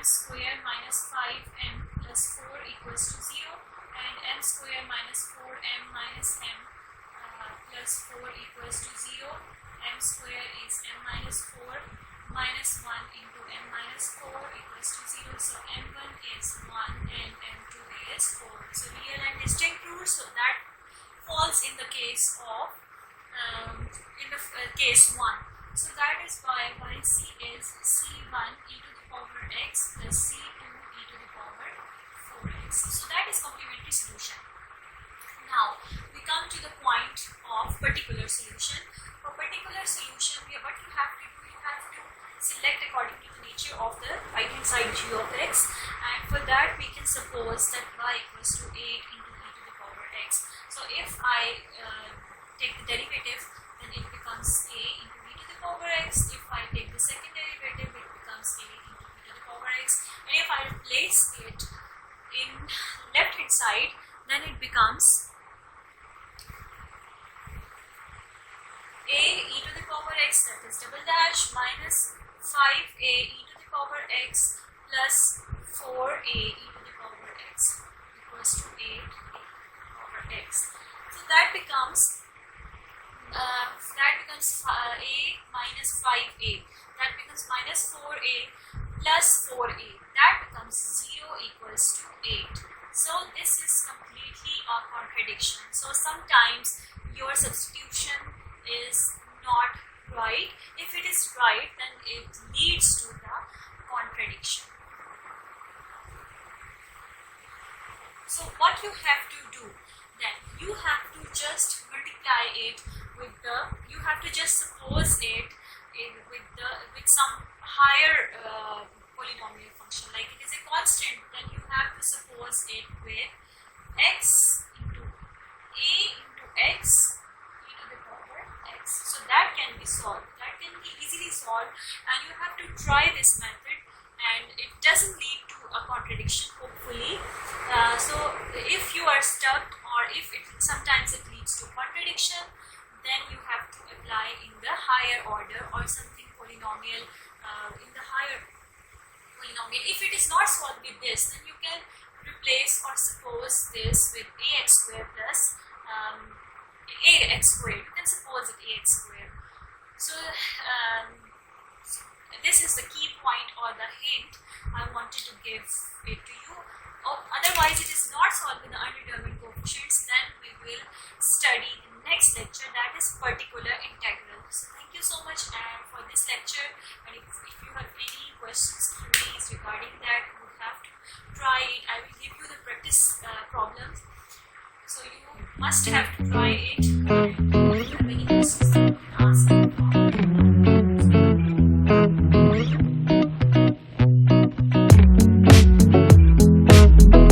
square minus 5m plus 4 equals to 0, and m square minus 4m minus m plus 4 equals to 0. M square is m minus 4 minus 1 into m minus 4 equals to 0. So m1 is 1 and m2 is 4. So real and distinct roots. So that falls in the case of case 1. So that is why yc is c1 e to the power x plus c2 e to the power 4x. So that is complementary solution. Now we come to the point of particular solution. For particular solution, what you have to do, you have to select according to the nature of the right hand side g of x, and for that we can suppose that y equals to 8 into e to the power x. So if I take the derivative, then it becomes a into e to the power x. If I take the second derivative, it becomes a into e to the power x, and if I replace it in left hand side, then it becomes a e to the power x, that is double dash, minus 5a e to the power x plus 4a e to the power x equals to 8 over x. So that becomes a minus 5a, that becomes minus 4a plus 4a, that becomes 0 equals to 8. So this is completely a contradiction. So sometimes your substitution is not right. If it is right, then it leads to the contradiction. So what you have to do, then you have to just multiply it with the, you have to just suppose it with some higher polynomial function, like it is a constant, then you have to suppose it with x into a into x e to the power x. So that can be solved, that can be easily solved, and you have to try this method, and it doesn't lead to a contradiction, hopefully. So if you are stuck, or if sometimes it leads to contradiction, then you have to apply in the higher order or something polynomial in the higher polynomial. If it is not solved with this, then you can replace or suppose this with ax square plus ax square. You can suppose it ax square. So this is the key point or the hint I wanted to give it to you. Otherwise, it is not solved with the undetermined coefficients. Then we will study the next lecture, that is particular integral. So thank you so much for this lecture, and if you have any questions, queries regarding that, you have to try it. I will give you the practice problems, so you must have to try it.